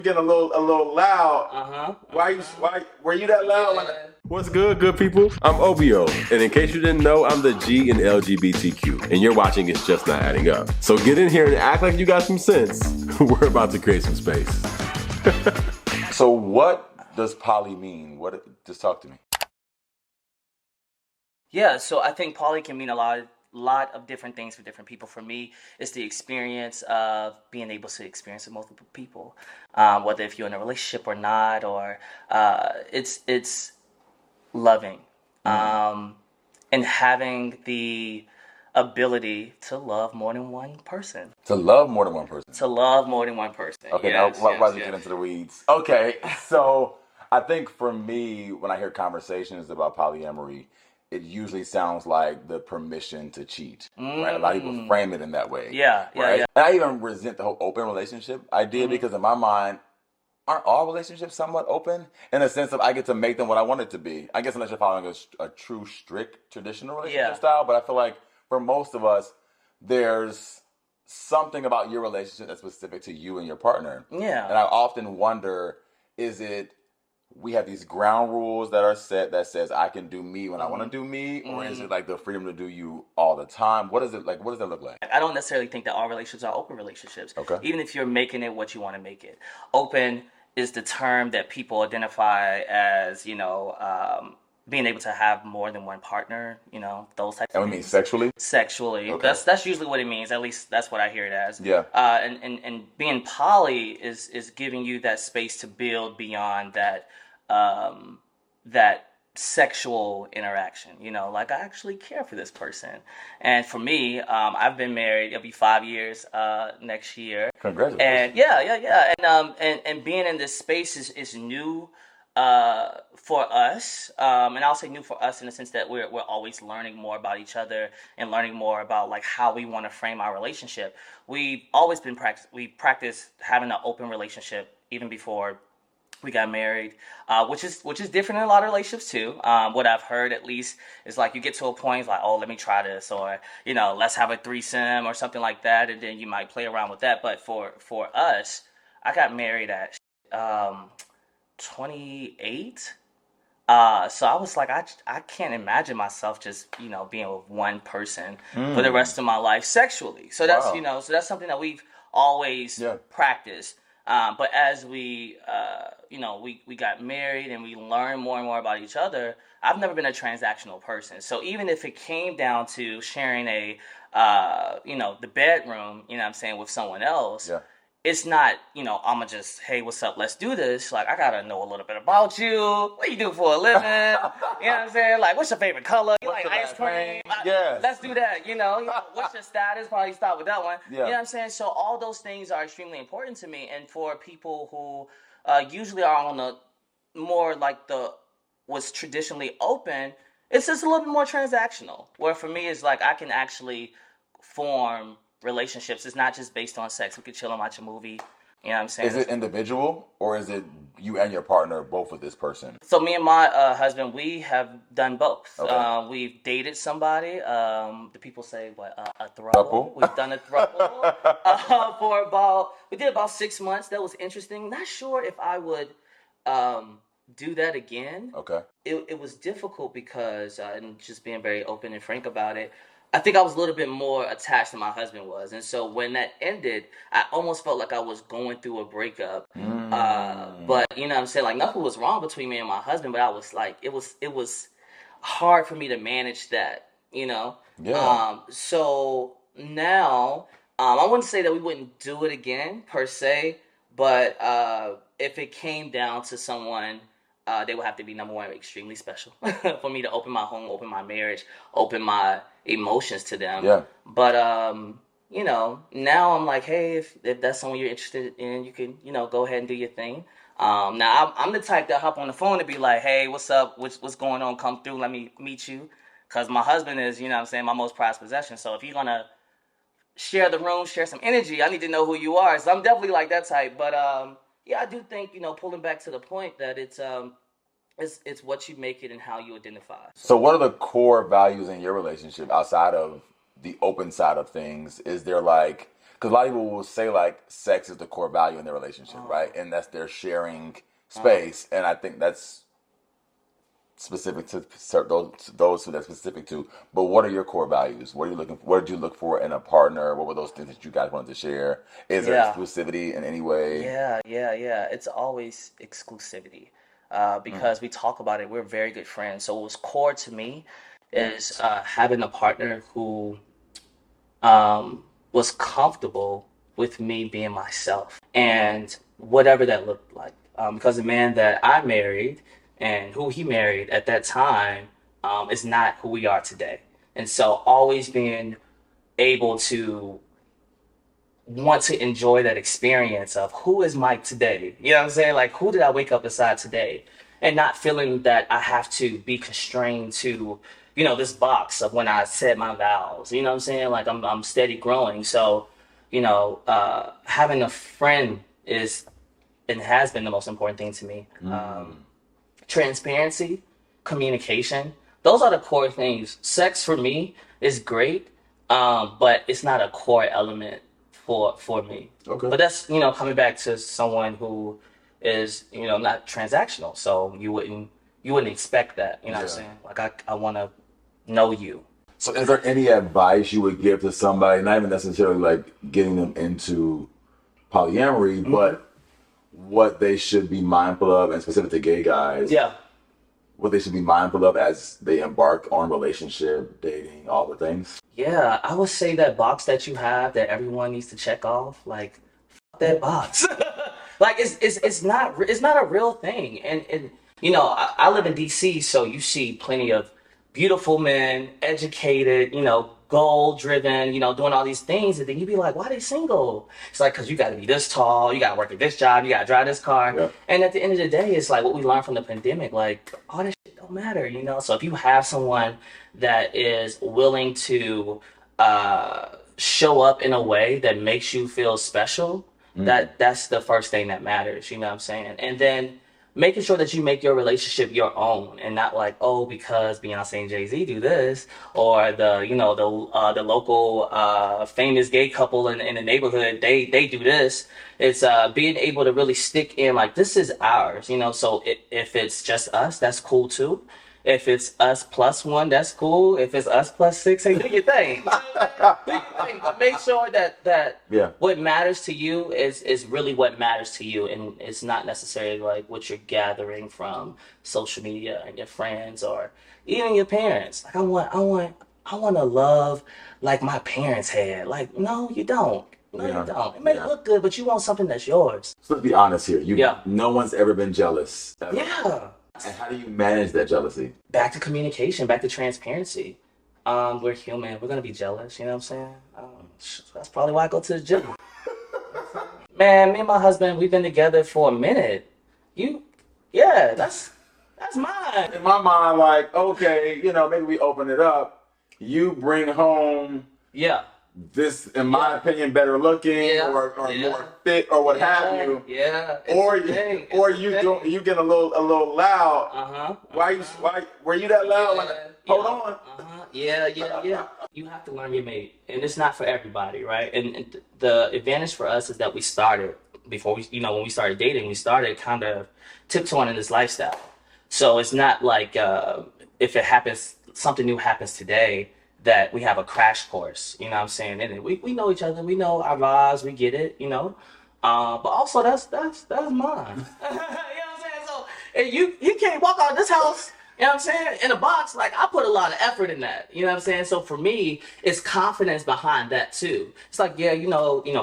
Getting a little loud. Why were you that loud? Yeah. What's good people? I'm OBO, and in case you didn't know, I'm the G in LGBTQ, and you're watching It's Just Not Adding Up. So get in here and act like you got some sense. We're about to create some space. So what does poly mean? Just talk to me. Yeah, so I think poly can mean a lot of different things for different people. For me, it's the experience of being able to experience with multiple people, whether if you're in a relationship or not, or it's loving, and having the ability to love more than one person. To love more than one person. To love more than one person. Okay, yes, now why yes. get into the weeds? Okay, so I think for me, when I hear conversations about polyamory, it usually sounds like the permission to cheat, right? A lot of people frame it in that way. Yeah, right? yeah. And I even resent the whole open relationship idea because in my mind, aren't all relationships somewhat open in the sense of I get to make them what I want it to be? I guess unless you're following a true, strict, traditional relationship style, but I feel like for most of us, there's something about your relationship that's specific to you and your partner. Yeah. And I often wonder, is it we have these ground rules that are set that says I can do me when I want to do me, or is it like the freedom to do you all the time? What is it like? What does that look like? I don't necessarily think that all relationships are open relationships. Okay. Even if you're making it what you want to make it. Open is the term that people identify as, being able to have more than one partner, those types of And we things. mean sexually? Sexually. Okay. That's usually what it means. At least that's what I hear it as. Yeah. And being poly is giving you that space to build beyond that sexual interaction. Like I actually care for this person. And for me, I've been married. It'll be 5 years next year. Congratulations. And yeah. And being in this space is new for us. And I'll say new for us in the sense that we're always learning more about each other and learning more about like how we want to frame our relationship. We've always been we practice having an open relationship even before we got married, which is different in a lot of relationships too. What I've heard at least is like you get to a point like, oh, let me try this, or let's have a threesome or something like that, and then you might play around with that. But for us, I got married at 28. So I was like, I can't imagine myself just being with one person for the rest of my life sexually. So that's so that's something that we've always practiced. But as we got married and we learned more and more about each other, I've never been a transactional person. So even if it came down to sharing the bedroom, with someone else, it's not, I'ma just, hey, what's up? Let's do this. Like, I gotta know a little bit about you. What you do for a living? Like, what's your favorite color? You like ice cream? Yes. Let's do that. What's your status? Probably start with that one. Yeah. So all those things are extremely important to me. And for people who usually are on the more like what's traditionally open, it's just a little bit more transactional. Where for me, it's like I can actually form relationships. It's not just based on sex. We could chill and watch a movie. Is it individual or is it you and your partner both with this person? So me and my husband, we have done both. Okay. We've dated somebody. The people say a throuple. We've done a throuple we did about 6 months. That was interesting. Not sure if I would do that again. Okay. It was difficult because and just being very open and frank about it, I think I was a little bit more attached than my husband was. And so when that ended, I almost felt like I was going through a breakup. But like nothing was wrong between me and my husband, but I was like, it was hard for me to manage that, Yeah. So now, I wouldn't say that we wouldn't do it again per se, but if it came down to someone, they would have to be, number one, extremely special for me to open my home, open my marriage, open my emotions to them. Yeah. But now I'm like, hey, if that's someone you're interested in, you can go ahead and do your thing. Now I'm the type that hop on the phone and be like, hey, what's up? What's going on? Come through. Let me meet you. Because my husband is, my most prized possession. So if you're gonna share the room, share some energy, I need to know who you are. So I'm definitely like that type. But I do think pulling back to the point that it's what you make it and how you identify. So what are the core values in your relationship outside of the open side of things? Is there like Because a lot of people will say like sex is the core value in their relationship, right? And that's their sharing space. And I think that's specific to those who that's specific to. But what are your core values? What are you looking for? What did you look for in a partner? What were those things that you guys wanted to share? Is there exclusivity in any way? Yeah. It's always exclusivity. Because we talk about it, we're very good friends. So what's core to me is having a partner who was comfortable with me being myself and whatever that looked like. Because the man that I married and who he married at that time is not who we are today. And so always being able to want to enjoy that experience of who is Mike today? You know what I'm saying? Like, who did I wake up beside today? And not feeling that I have to be constrained to, you know, this box of when I said my vows. You know what I'm saying? Like, I'm steady growing. So, you know, having a friend is and has been the most important thing to me. Transparency, communication. Those are the core things. Sex for me is great, but it's not a core element for me. Okay. But that's, you know, coming back to someone who is, you know, not transactional. So you wouldn't expect that. You know what I'm saying? Like I want to know you. So is there any advice you would give to somebody, not even necessarily like getting them into polyamory, but what they should be mindful of, and specific to gay guys? Yeah. What they should be mindful of as they embark on relationship, dating, all the things? Yeah, I would say that box that you have that everyone needs to check off, like, fuck that box. Like, it's not a real thing. And you know, I live in DC, so you see plenty of beautiful men, educated, you know, goal-driven, you know, doing all these things, and then you be like, why are they single? It's like, because you got to be this tall, you got to work at this job, you got to drive this car. Yeah. And at the end of the day, it's like what we learned from the pandemic, like, all this shit don't matter, you know? So if you have someone that is willing to show up in a way that makes you feel special, that's the first thing that matters, you know what I'm saying? And then making sure that you make your relationship your own, and not like, oh, because Beyonce and Jay-Z do this, or the local famous gay couple in the neighborhood, they do this. It's being able to really stick in, like, this is ours, you know. So if it's just us, that's cool too. If it's us plus one, that's cool. If it's us plus six, hey, do your thing. But make sure that what matters to you is really what matters to you, and it's not necessarily like what you're gathering from social media and your friends or even your parents. Like, I want to love like my parents had. Like, no, you don't. No, you don't. It may look good, but you want something that's yours. So let's be honest here. No one's ever been jealous. Ever. Yeah. And how do you manage that jealousy? Back to communication, back to transparency. We're human. We're going to be jealous, you know what I'm saying? That's probably why I go to the gym. Man, me and my husband, we've been together for a minute. That's mine. In my mind, like, okay, you know, maybe we open it up. You bring home this, in my opinion, better looking or more fit or what have you. Yeah. Or you get a little loud. Why were you that loud? Like, hold on. Yeah. You have to learn your mate, and it's not for everybody, right? And the advantage for us is that we started before when we started dating, we started kind of tiptoeing in this lifestyle. So it's not like if it happens, something new happens today, that we have a crash course, you know what I'm saying? And we know each other, we know our vibes, we get it, you know. But also that's mine. You know what I'm saying? So and you can't walk out of this house, you know what I'm saying, in a box. Like, I put a lot of effort in that, you know what I'm saying? So for me, it's confidence behind that too. It's like,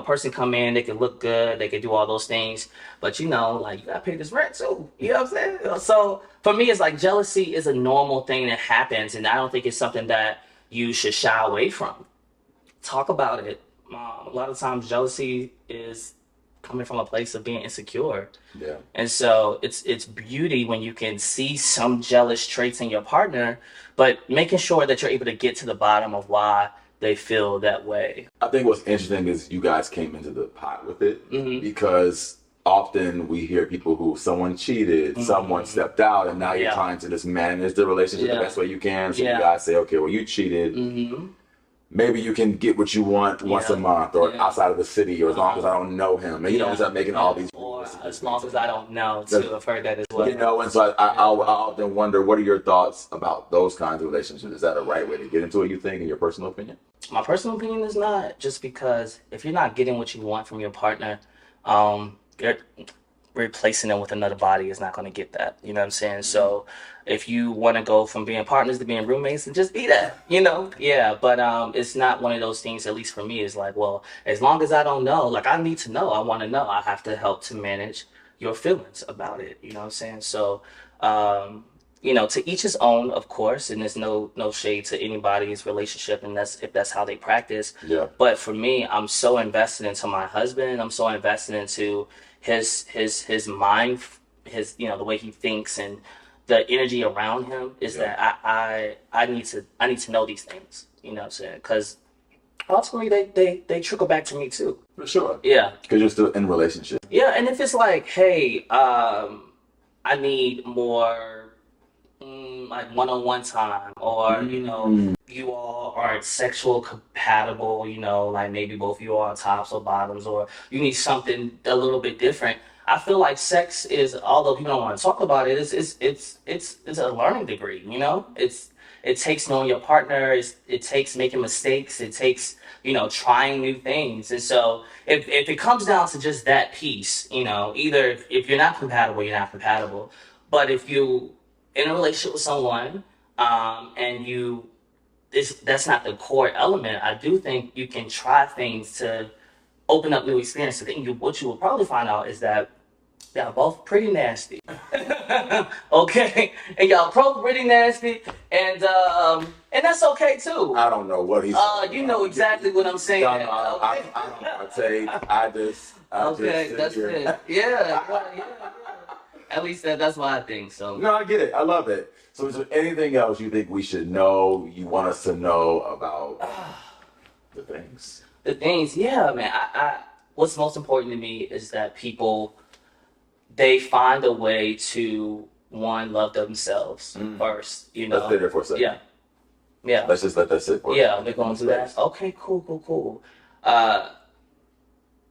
person come in, they can look good, they can do all those things, but you gotta pay this rent too, you know what I'm saying? So for me, it's like jealousy is a normal thing that happens, and I don't think it's something that you should shy away from. Talk about it. A lot of times jealousy is coming from a place of being insecure. Yeah. And so it's beauty when you can see some jealous traits in your partner, but making sure that you're able to get to the bottom of why they feel that way. I think what's interesting is you guys came into the pot with it, because often we hear people who someone cheated, someone stepped out, and now you're trying to just manage the relationship the best way you can. So you guys say, okay, well, you cheated. maybe you can get what you want once a month or outside of the city, or as long as I don't know him. And you know, start making all these rules. Or as long as I don't know, too. I've heard that as well. You know, and so I often wonder, what are your thoughts about those kinds of relationships? Is that a right way to get into it, you think, in your personal opinion? My personal opinion is not, just because if you're not getting what you want from your partner, you're replacing them with another body is not going to get that. You know what I'm saying? So if you want to go from being partners to being roommates, then just be that, you know? Yeah, but it's not one of those things, at least for me, is like, well, as long as I don't know, like, I need to know, I want to know, I have to help to manage your feelings about it. You know what I'm saying? So, you know, to each his own, of course, and there's no shade to anybody's relationship, and if that's how they practice. Yeah. But for me, I'm so invested into my husband. I'm so invested into his mind, his, you know, the way he thinks and the energy around him is that I need to know these things. You know what I'm saying? Because ultimately they trickle back to me too. For sure. Yeah. Because you're still in a relationship. Yeah, and if it's like, hey, I need more like one-on-one time, or you know, you all aren't sexual compatible, you know, like maybe both of you are tops or bottoms, or you need something a little bit different. I feel like sex is, although people don't want to talk about it, it's a learning degree, you know? It takes knowing your partner, it takes making mistakes, it takes, you know, trying new things. And so if it comes down to just that piece, you know, either if you're not compatible, you're not compatible. But if you in a relationship with someone, and that's not the core element, I do think you can try things to open up new experiences. What you will probably find out is that y'all both pretty nasty. Okay? And y'all both pretty nasty, and that's okay too. I don't know what he's you know exactly what I'm saying. No, I don't partake. I just that's here. it. Yeah. At least that's what I think. So no, I get it. I love it. So is there anything else you think we should know, you want us to know about the things? The things, yeah, man. I what's most important to me is that people, they find a way to, one, love themselves first. You know. Let's stay there for a second. Yeah. Let's just let that sit for a second. Yeah, we're going to that. Okay, cool.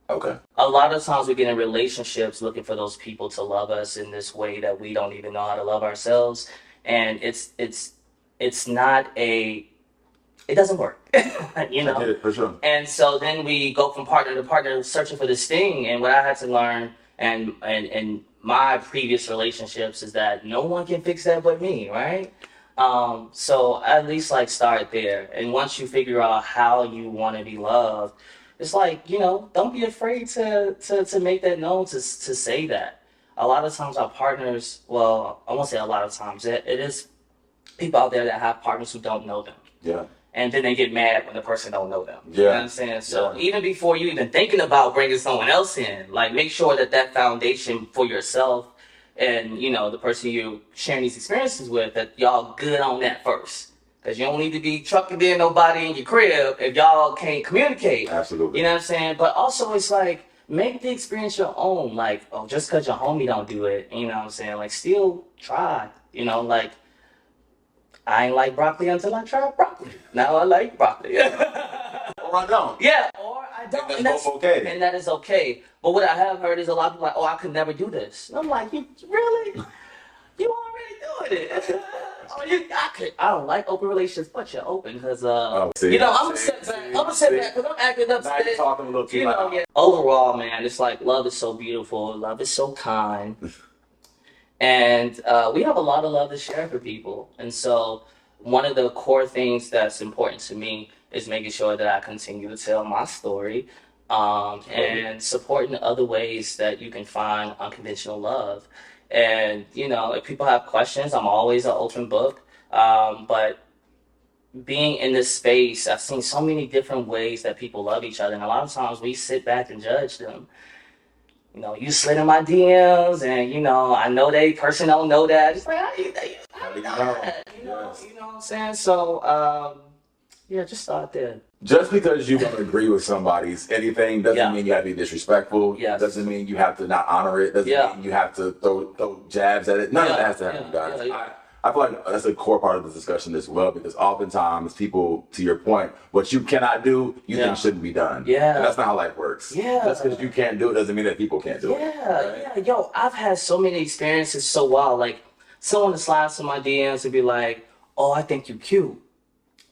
Okay. A lot of times we get in relationships looking for those people to love us in this way that we don't even know how to love ourselves, and it's not it doesn't work. You know. I get it, for sure. And so then we go from partner to partner searching for this thing, and what I had to learn and my previous relationships is that no one can fix that but me, right? So at least like start there, and once you figure out how you want to be loved, it's like, you know, don't be afraid to make that known, to say that. A lot of times our partners, well, I won't say a lot of times, it is people out there that have partners who don't know them. Yeah. And then they get mad when the person don't know them. Yeah. You know what I'm saying? So even before you even thinking about bringing someone else in, like make sure that foundation for yourself and, you know, the person you're sharing these experiences with, that y'all good on that first. Because you don't need to be trucking in nobody in your crib if y'all can't communicate. Absolutely. You know what I'm saying? But also it's like, make the experience your own. Like, oh, just because your homie don't do it, you know what I'm saying? Like, still try. You know, like, I ain't like broccoli until I tried broccoli. Now I like broccoli. Or I don't. Yeah, or I don't. And that's okay. And that is okay. But what I have heard is a lot of people like, oh, I could never do this. And I'm like, you really? You already doing it. I don't like open relationships, but you're open because you know, I'm gonna sit back because I'm acting up. Now you're talking a little too loud. Yeah. Overall, man, it's like love is so beautiful, love is so kind, and we have a lot of love to share for people. And so, one of the core things that's important to me is making sure that I continue to tell my story, and supporting other ways that you can find unconditional love. And, you know, if people have questions, I'm always an open book. But being in this space, I've seen so many different ways that people love each other. And a lot of times we sit back and judge them. You know, you slid in my DMs and, you know, I know person don't know that. It's like, how do you know that? You know what I'm saying? So, yeah, just start there. Just because you don't agree with somebody's anything doesn't mean you have to be disrespectful. Yes. Doesn't mean you have to not honor it. Doesn't mean you have to throw jabs at it. None of that has to happen, guys. I feel like that's a core part of the discussion as well, because oftentimes people, to your point, what you cannot do, you think shouldn't be done. Yeah. And that's not how life works. Yeah. Just because you can't do it doesn't mean that people can't do it. Yeah. Yo, I've had so many experiences so wild. Like, someone to slide to my DMs and be like, oh, I think you cute,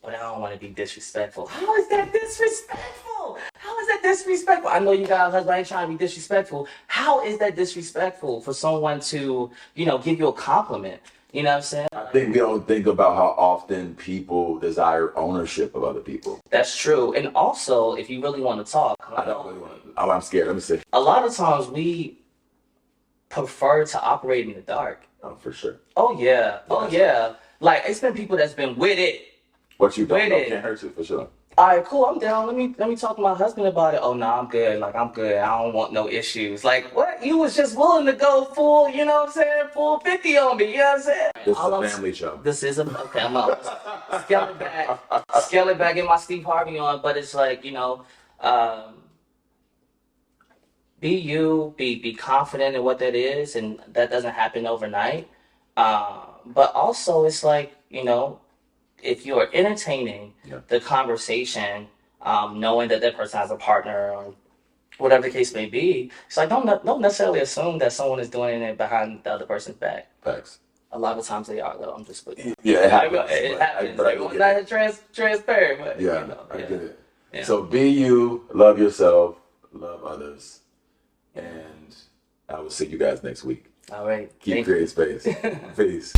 but I don't want to be disrespectful. How is that disrespectful? How is that disrespectful? I know you got a husband, I ain't trying to be disrespectful. How is that disrespectful for someone to, give you a compliment? You know what I'm saying? I think we don't think about how often people desire ownership of other people. That's true. And also, if you really want to talk, I don't really want to. I'm scared. Let me see. A lot of times we prefer to operate in the dark. Oh, for sure. Oh, yeah. Oh, yeah. Like, it's been people that's been with it. What you don't know can't hurt you, for sure. All right, cool. I'm down. Let me talk to my husband about it. Oh no, I'm good. Like, I'm good. I don't want no issues. Like, what? You was just willing to go full, you know what I'm saying? Full 50 on me. You know what I'm saying? This is a family show. This is okay. I'm gonna scale it back, get my Steve Harvey on. But it's like, be you, be confident in what that is, and that doesn't happen overnight. But also, it's like, if you're entertaining the conversation, knowing that person has a partner or whatever the case may be, it's like don't necessarily assume that someone is doing it behind the other person's back. Facts. A lot of times they are, though. I'm just putting. Yeah, it happens. It happens. Everyone's not transparent, but I get it. Yeah. So be you, love yourself, love others, and I will see you guys next week. All right. Keep creating space. Peace.